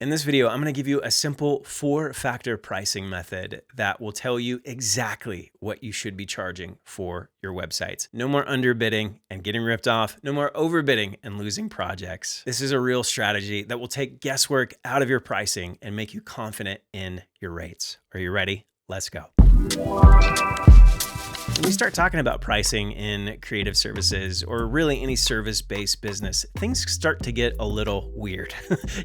In this video, I'm going to give you a simple 4-factor pricing method that will tell you exactly what you should be charging for your websites. No more underbidding and getting ripped off. No more overbidding and losing projects. This is a real strategy that will take guesswork out of your pricing and make you confident in your rates. Are you ready? Let's go. When we start talking about pricing in creative services or really any service-based business, things start to get a little weird.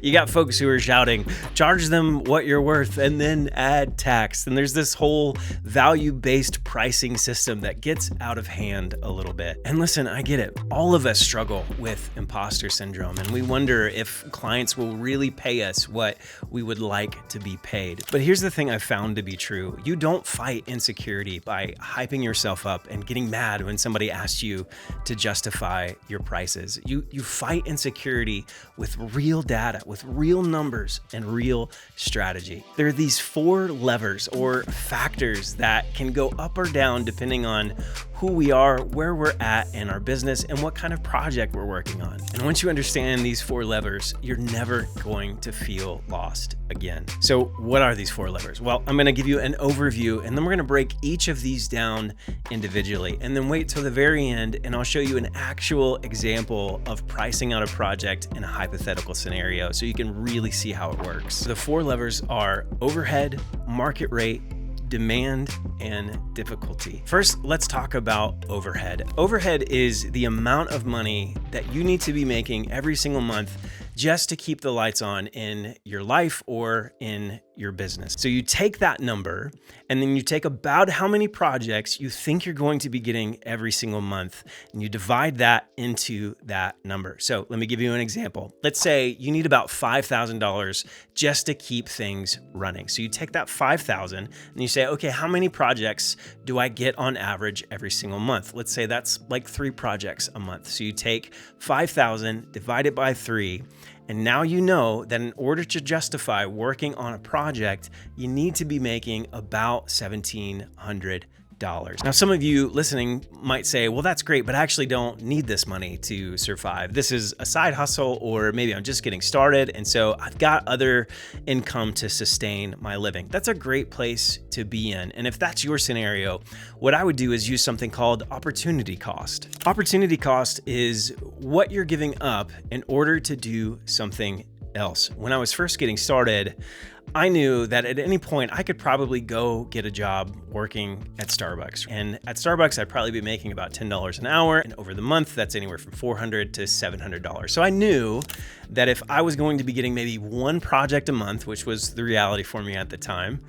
You got folks who are shouting, charge them what you're worth and then add tax. And there's this whole value-based pricing system that gets out of hand a little bit. And listen, I get it. All of us struggle with imposter syndrome, and we wonder if clients will really pay us what we would like to be paid. But here's the thing I've found to be true. You don't fight insecurity by hyping yourself up and getting mad when somebody asks you to justify your prices. You fight insecurity with real data, with real numbers and real strategy. There are these 4 levers or factors that can go up or down depending on who we are, where we're at in our business, and what kind of project we're working on. And once you understand these 4 levers, you're never going to feel lost again. So what are these 4 levers? Well, I'm gonna give you an overview, and then we're gonna break each of these down individually, and then wait till the very end, and I'll show you an actual example of pricing out a project in a hypothetical scenario so you can really see how it works. The 4 levers are overhead, market rate, demand, and difficulty. First, let's talk about overhead. Overhead is the amount of money that you need to be making every single month just to keep the lights on in your life or in your business. So you take that number and then you take about how many projects you think you're going to be getting every single month, and you divide that into that number. So let me give you an example. Let's say you need about $5,000 just to keep things running. So you take that $5,000 and you say, okay, how many projects do I get on average every single month? Let's say that's like 3 projects a month. So you take 5,000, divide it by 3, and now you know that in order to justify working on a project, you need to be making about $1,700. Now, some of you listening might say, well, that's great, but I actually don't need this money to survive. This is a side hustle, or maybe I'm just getting started, and so I've got other income to sustain my living. That's a great place to be in. And if that's your scenario, what I would do is use something called opportunity cost. Opportunity cost is what you're giving up in order to do something else. When I was first getting started, I knew that at any point I could probably go get a job working at Starbucks. And at Starbucks, I'd probably be making about $10 an hour. And over the month, that's anywhere from $400 to $700. So I knew that if I was going to be getting maybe 1 project a month, which was the reality for me at the time,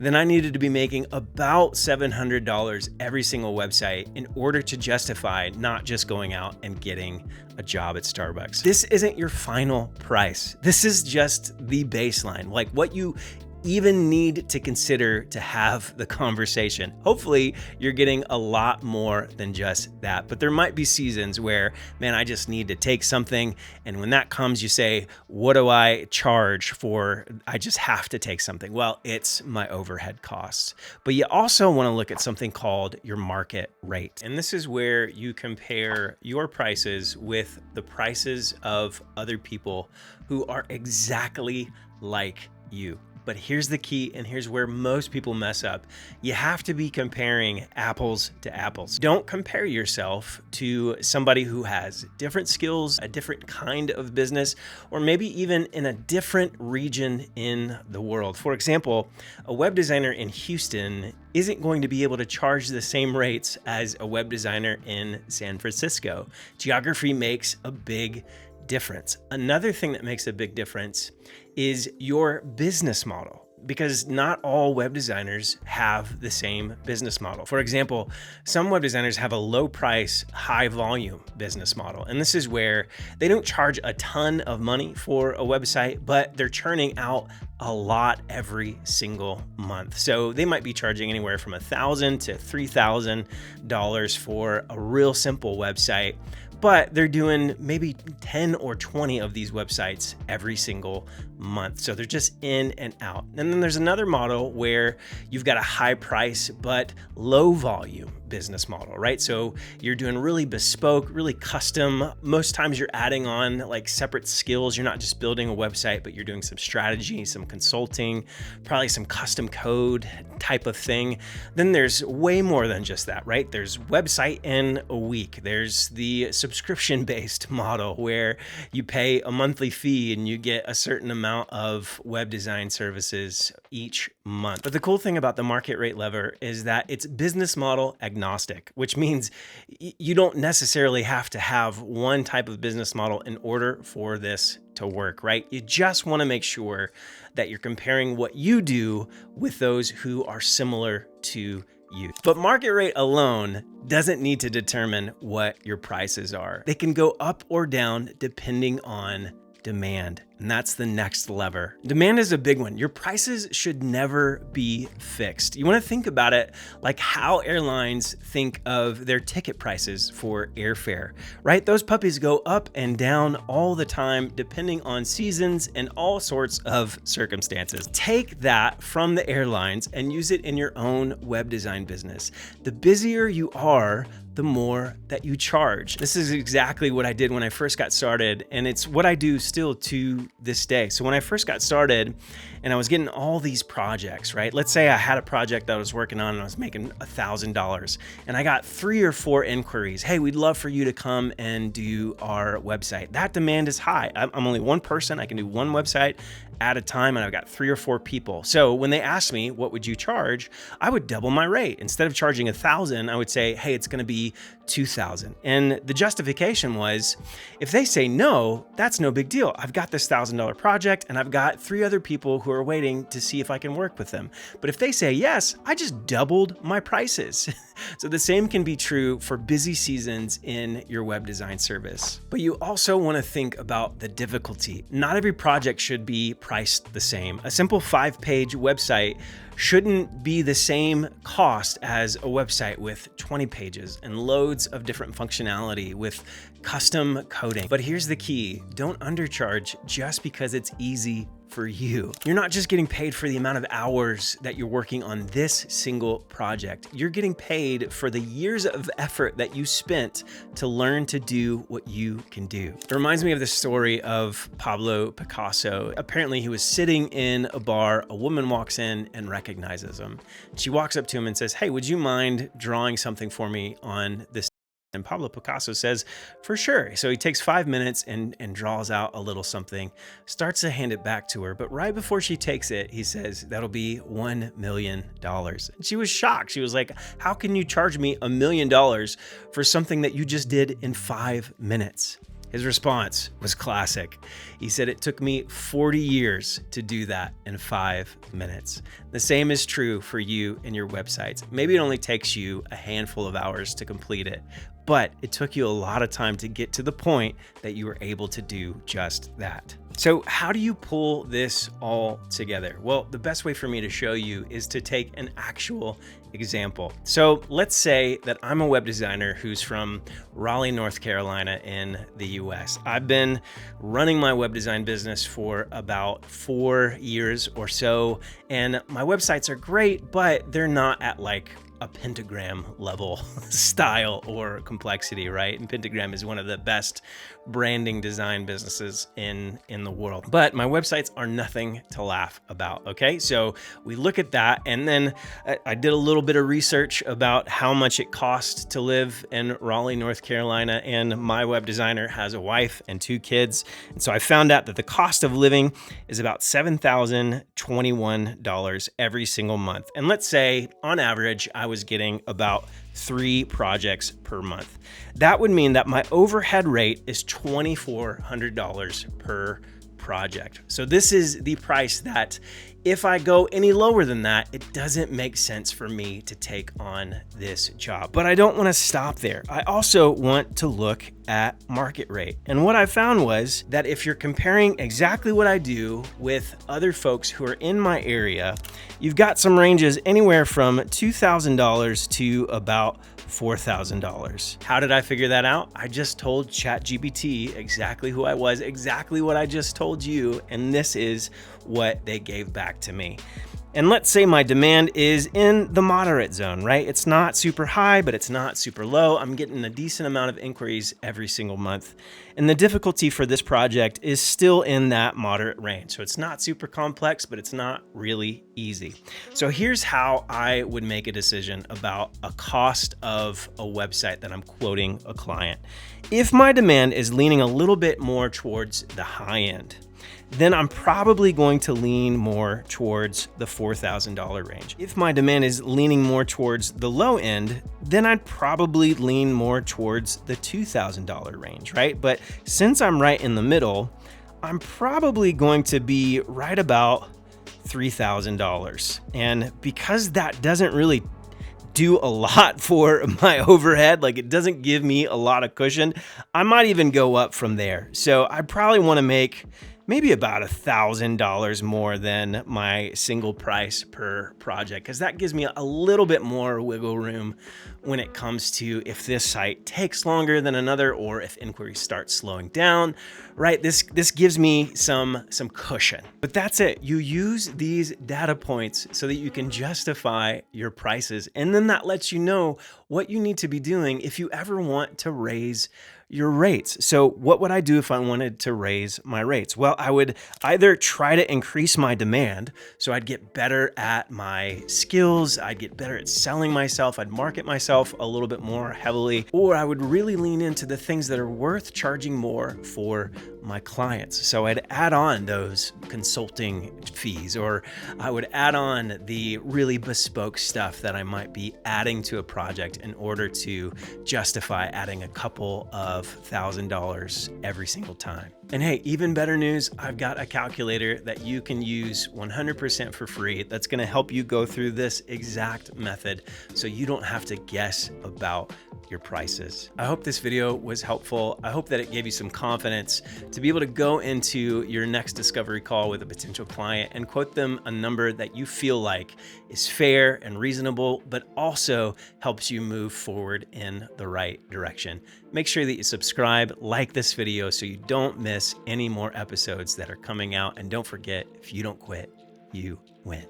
then I needed to be making about $700 every single website in order to justify not just going out and getting a job at Starbucks. This isn't your final price. This is just the baseline, like what you even need to consider to have the conversation. Hopefully you're getting a lot more than just that, but there might be seasons where, man, I just need to take something. And when that comes, you say, what do I charge for? I just have to take something. Well, it's my overhead costs. But you also want to look at something called your market rate. And this is where you compare your prices with the prices of other people who are exactly like you. But here's the key, and here's where most people mess up. You have to be comparing apples to apples. Don't compare yourself to somebody who has different skills, a different kind of business, or maybe even in a different region in the world. For example, a web designer in Houston isn't going to be able to charge the same rates as a web designer in San Francisco. Geography makes a big difference. Another thing that makes a big difference is your business model, because not all web designers have the same business model. For example, some web designers have a low price, high volume business model. And this is where they don't charge a ton of money for a website, but they're churning out a lot every single month. So they might be charging anywhere from $1,000 to $3,000 for a real simple website, but they're doing maybe 10 or 20 of these websites every single month. So they're just in and out. And then there's another model where you've got a high price but low volume business model, right? So you're doing really bespoke, really custom. Most times you're adding on like separate skills. You're not just building a website, but you're doing some strategy, some consulting, probably some custom code type of thing. Then there's way more than just that, right? There's website in a week. There's the subscription-based model where you pay a monthly fee and you get a certain amount of web design services each month. But the cool thing about the market rate lever is that it's business model agnostic, which means you don't necessarily have to have one type of business model in order for this to work, right? You just want to make sure that you're comparing what you do with those who are similar to you. But market rate alone doesn't need to determine what your prices are. They can go up or down depending on demand. And that's the next lever. Demand is a big one. Your prices should never be fixed. You want to think about it like how airlines think of their ticket prices for airfare, right? Those puppies go up and down all the time, depending on seasons and all sorts of circumstances. Take that from the airlines and use it in your own web design business. The busier you are, the more that you charge. This is exactly what I did when I first got started, and it's what I do still to this day. So when I first got started and I was getting all these projects, right? Let's say I had a project that I was working on and I was making $1,000 and I got 3 or 4 inquiries. Hey, we'd love for you to come and do our website. That demand is high. I'm only one person. I can do one website at a time, and I've got 3 or 4 people. So when they asked me, what would you charge? I would double my rate. Instead of charging $1,000, I would say, hey, it's going to be $2,000. And the justification was, if they say no, that's no big deal. I've got this $1,000 project and I've got 3 other people who are waiting to see if I can work with them. But if they say yes, I just doubled my prices. So the same can be true for busy seasons in your web design service. But you also want to think about the difficulty. Not every project should be priced the same. A simple 5-page website shouldn't be the same cost as a website with 20 pages and loads of different functionality with custom coding. But here's the key: don't undercharge just because it's easy for you. You're not just getting paid for the amount of hours that you're working on this single project. You're getting paid for the years of effort that you spent to learn to do what you can do. It reminds me of the story of Pablo Picasso. Apparently he was sitting in a bar, a woman walks in and recognizes him. She walks up to him and says, hey, would you mind drawing something for me on this? And Pablo Picasso says, for sure. So he takes 5 minutes and draws out a little something, starts to hand it back to her. But right before she takes it, he says, that'll be $1 million. And she was shocked. She was like, how can you charge me $1 million for something that you just did in 5 minutes? His response was classic. He said, it took me 40 years to do that in 5 minutes. The same is true for you and your websites. Maybe it only takes you a handful of hours to complete it, but it took you a lot of time to get to the point that you were able to do just that. So how do you pull this all together? Well, the best way for me to show you is to take an actual example. So let's say that I'm a web designer who's from Raleigh, North Carolina in the US. I've been running my web design business for about 4 years or so, and my websites are great, but they're not at like a pentagram level style or complexity, right? And Pentagram is one of the best branding design businesses in the world. But my websites are nothing to laugh about, okay? So we look at that, and then I did a little bit of research about how much it costs to live in Raleigh, North Carolina, and my web designer has a wife and 2 kids. And so I found out that the cost of living is about $7,021 every single month. And let's say on average, I was getting about 3 projects per month. That would mean that my overhead rate is $2,400 per project. So this is the price that if I go any lower than that, it doesn't make sense for me to take on this job. But I don't want to stop there. I also want to look at market rate. And what I found was that if you're comparing exactly what I do with other folks who are in my area, you've got some ranges anywhere from $2,000 to about $4,000. How did I figure that out? I just told ChatGPT exactly who I was, exactly what I just told told you, and this is what they gave back to me. And let's say my demand is in the moderate zone, right? It's not super high, but it's not super low. I'm getting a decent amount of inquiries every single month. And the difficulty for this project is still in that moderate range. So it's not super complex, but it's not really easy. So here's how I would make a decision about a cost of a website that I'm quoting a client. If my demand is leaning a little bit more towards the high end, then I'm probably going to lean more towards the $4,000 range. If my demand is leaning more towards the low end, then I'd probably lean more towards the $2,000 range, right? But since I'm right in the middle, I'm probably going to be right about $3,000. And because that doesn't really do a lot for my overhead, like it doesn't give me a lot of cushion, I might even go up from there. So I probably want to make maybe about $1,000 more than my single price per project, because that gives me a little bit more wiggle room when it comes to if this site takes longer than another or if inquiries start slowing down, right? This gives me some cushion. But that's it. You use these data points so that you can justify your prices, and then that lets you know what you need to be doing if you ever want to raise your rates. So what would I do if I wanted to raise my rates? Well, I would either try to increase my demand, so I'd get better at my skills, I'd get better at selling myself, I'd market myself a little bit more heavily, or I would really lean into the things that are worth charging more for my clients. So I'd add on those consulting fees, or I would add on the really bespoke stuff that I might be adding to a project in order to justify adding a couple of $1,000 every single time. And hey, even better news, I've got a calculator that you can use 100% for free that's going to help you go through this exact method so you don't have to guess about your prices. I hope this video was helpful. I hope that it gave you some confidence to be able to go into your next discovery call with a potential client and quote them a number that you feel like is fair and reasonable, but also helps you move forward in the right direction. Make sure that you subscribe, like this video so you don't miss any more episodes that are coming out. And don't forget, if you don't quit, you win.